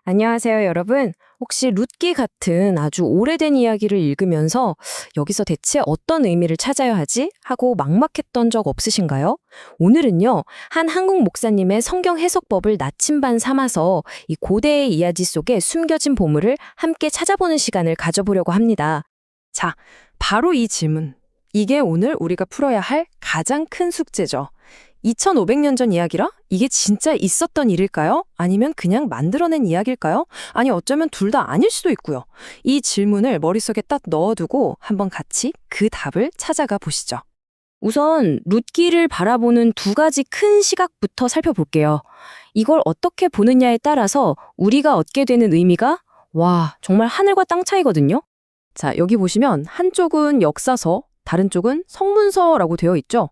안녕하세요, 여러분. 혹시 룻기 같은 아주 오래된 이야기를 읽으면서 여기서 대체 어떤 의미를 찾아야 하지? 하고 막막했던 적 없으신가요? 오늘은요, 한 한국 목사님의 성경 해석법을 나침반 삼아서 이 고대의 이야기 속에 숨겨진 보물을 함께 찾아보는 시간을 가져보려고 합니다. 자, 바로 이 질문. 이게 오늘 우리가 풀어야 할 가장 큰 숙제죠. 2500년 전 이야기라? 이게 진짜 있었던 일일까요? 아니면 그냥 만들어낸 이야기일까요? 아니 어쩌면 둘 다 아닐 수도 있고요. 이 질문을 머릿속에 딱 넣어두고 한번 같이 그 답을 찾아가 보시죠. 우선 룻기를 바라보는 두 가지 큰 시각부터 살펴볼게요. 이걸 어떻게 보느냐에 따라서 우리가 얻게 되는 의미가 정말 하늘과 땅 차이거든요. 자, 여기 보시면 한쪽은 역사서, 다른 쪽은 성문서라고 되어 있죠.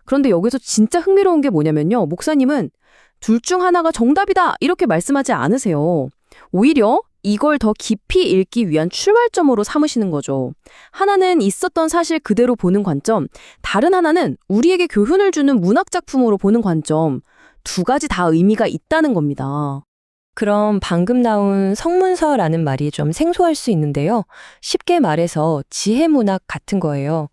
그런데 여기서 진짜 흥미로운 게 뭐냐면요. 목사님은 둘 중 하나가 정답이다 이렇게 말씀하지 않으세요. 오히려 이걸 더 깊이 읽기 위한 출발점으로 삼으시는 거죠. 하나는 있었던 사실 그대로 보는 관점, 다른 하나는 우리에게 교훈을 주는 문학 작품으로 보는 관점. 두 가지 다 의미가 있다는 겁니다. 그럼 방금 나온 성문서라는 말이 좀 생소할 수 있는데요. 쉽게 말해서 지혜 문학 같은 거예요.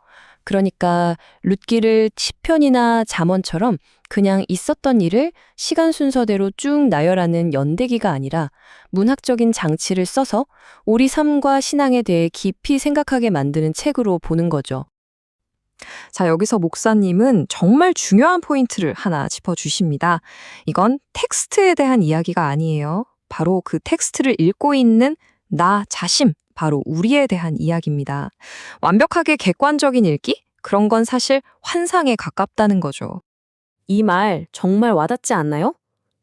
그러니까 룻기를 시편이나 잠언처럼 그냥 있었던 일을 시간 순서대로 쭉 나열하는 연대기가 아니라 문학적인 장치를 써서 우리 삶과 신앙에 대해 깊이 생각하게 만드는 책으로 보는 거죠. 자, 여기서 목사님은 정말 중요한 포인트를 하나 짚어주십니다. 이건 텍스트에 대한 이야기가 아니에요. 바로 그 텍스트를 읽고 있는 나 자신, 바로 우리에 대한 이야기입니다. 완벽하게 객관적인 읽기? 그런 건 사실 환상에 가깝다는 거죠. 이 말 정말 와닿지 않나요?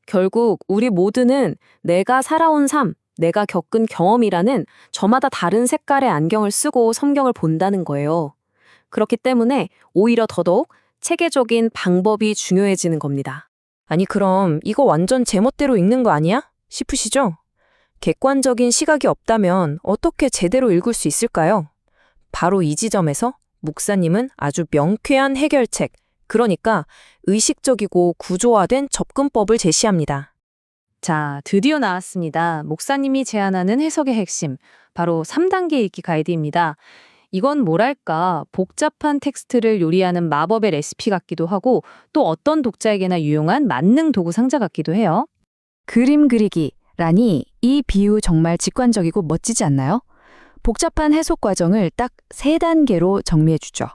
결국 우리 모두는 내가 살아온 삶, 내가 겪은 경험이라는 저마다 다른 색깔의 안경을 쓰고 성경을 본다는 거예요. 그렇기 때문에 오히려 더더욱 체계적인 방법이 중요해지는 겁니다. 아니 그럼 이거 완전 제멋대로 읽는 거 아니야? 싶으시죠? 객관적인 시각이 없다면 어떻게 제대로 읽을 수 있을까요? 바로 이 지점에서 목사님은 아주 명쾌한 해결책, 그러니까 의식적이고 구조화된 접근법을 제시합니다. 자, 드디어 나왔습니다. 목사님이 제안하는 해석의 핵심, 바로 3단계 읽기 가이드입니다. 이건 뭐랄까, 복잡한 텍스트를 요리하는 마법의 레시피 같기도 하고 또 어떤 독자에게나 유용한 만능 도구 상자 같기도 해요. 그림 그리기 라니 이 비유 정말 직관적이고 멋지지 않나요? 복잡한 해석 과정을 딱 3단계로 정리해주죠.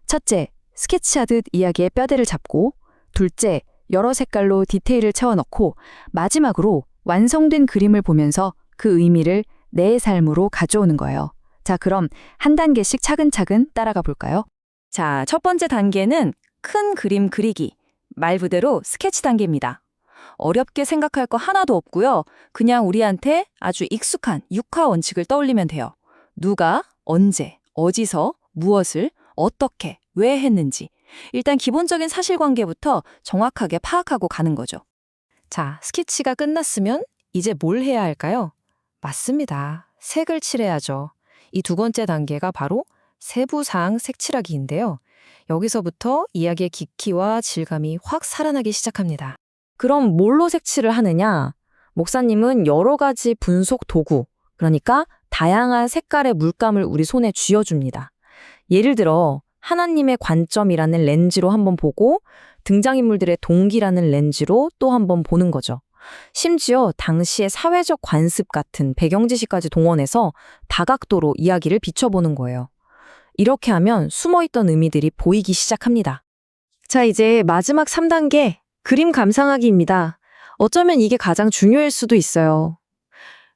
첫째, 스케치하듯 이야기의 뼈대를 잡고, 둘째, 여러 색깔로 디테일을 채워넣고, 마지막으로 완성된 그림을 보면서 그 의미를 내 삶으로 가져오는 거예요. 자, 그럼 한 단계씩 차근차근 따라가 볼까요? 자, 첫 번째 단계는 큰 그림 그리기, 말 그대로 스케치 단계입니다. 어렵게 생각할 거 하나도 없고요. 그냥 우리한테 아주 익숙한 육하 원칙을 떠올리면 돼요. 누가, 언제, 어디서, 무엇을, 어떻게, 왜 했는지. 일단 기본적인 사실관계부터 정확하게 파악하고 가는 거죠. 자, 스케치가 끝났으면 이제 뭘 해야 할까요? 맞습니다. 색을 칠해야죠. 이 두 번째 단계가 바로 세부사항 색칠하기인데요. 여기서부터 이야기의 깊이와 질감이 확 살아나기 시작합니다. 그럼 뭘로 색칠을 하느냐? 목사님은 여러 가지 분속 도구, 그러니까 다양한 색깔의 물감을 우리 손에 쥐어줍니다. 예를 들어 하나님의 관점이라는 렌즈로 한번 보고 등장인물들의 동기라는 렌즈로 또 한번 보는 거죠. 심지어 당시의 사회적 관습 같은 배경 지시까지 동원해서 다각도로 이야기를 비춰보는 거예요. 이렇게 하면 숨어있던 의미들이 보이기 시작합니다. 자, 이제 마지막 3단계. 그림 감상하기입니다. 어쩌면 이게 가장 중요할 수도 있어요.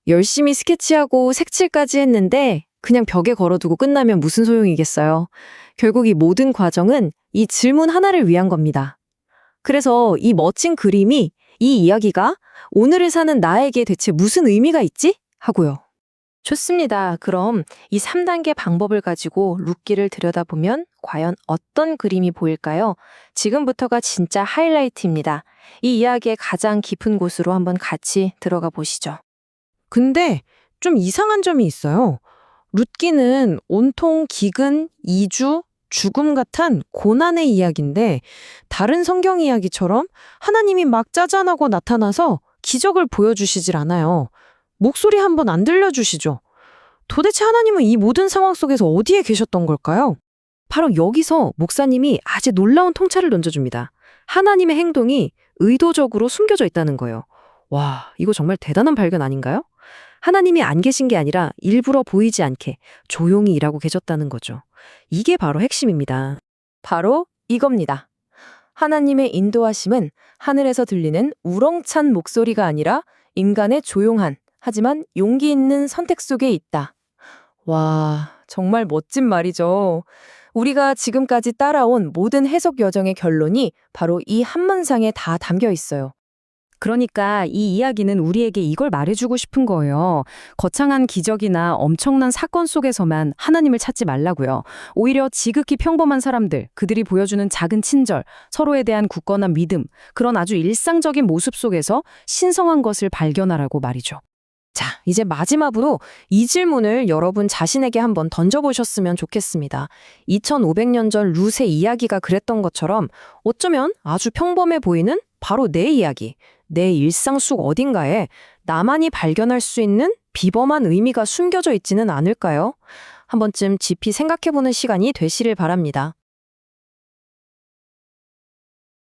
열심히 스케치하고 색칠까지 했는데 그냥 벽에 걸어두고 끝나면 무슨 소용이겠어요. 결국 이 모든 과정은 이 질문 하나를 위한 겁니다. 그래서 이 멋진 그림이, 이 이야기가 오늘을 사는 나에게 대체 무슨 의미가 있지? 하고요. 좋습니다. 그럼 이 3단계 방법을 가지고 룻기를 들여다보면 과연 어떤 그림이 보일까요? 지금부터가 진짜 하이라이트입니다. 이 이야기의 가장 깊은 곳으로 한번 같이 들어가 보시죠. 근데 좀 이상한 점이 있어요. 룻기는 온통 기근, 이주, 죽음 같은 고난의 이야기인데 다른 성경 이야기처럼 하나님이 막 짜잔하고 나타나서 기적을 보여주시질 않아요. 목소리 한번 안 들려주시죠? 도대체 하나님은 이 모든 상황 속에서 어디에 계셨던 걸까요? 바로 여기서 목사님이 아주 놀라운 통찰을 던져줍니다. 하나님의 행동이 의도적으로 숨겨져 있다는 거예요. 와, 이거 정말 대단한 발견 아닌가요? 하나님이 안 계신 게 아니라 일부러 보이지 않게 조용히 일하고 계셨다는 거죠. 이게 바로 핵심입니다. 바로 이겁니다. 하나님의 인도하심은 하늘에서 들리는 우렁찬 목소리가 아니라 인간의 조용한 하지만 용기 있는 선택 속에 있다. 와, 정말 멋진 말이죠. 우리가 지금까지 따라온 모든 해석 여정의 결론이 바로 이 한 문장에 다 담겨 있어요. 그러니까 이 이야기는 우리에게 이걸 말해주고 싶은 거예요. 거창한 기적이나 엄청난 사건 속에서만 하나님을 찾지 말라고요. 오히려 지극히 평범한 사람들, 그들이 보여주는 작은 친절, 서로에 대한 굳건한 믿음, 그런 아주 일상적인 모습 속에서 신성한 것을 발견하라고 말이죠. 자, 이제 마지막으로 이 질문을 여러분 자신에게 한번 던져보셨으면 좋겠습니다. 2500년 전 룻의 이야기가 그랬던 것처럼 어쩌면 아주 평범해 보이는 바로 내 이야기, 내 일상 속 어딘가에 나만이 발견할 수 있는 비범한 의미가 숨겨져 있지는 않을까요? 한 번쯤 깊이 생각해보는 시간이 되시길 바랍니다.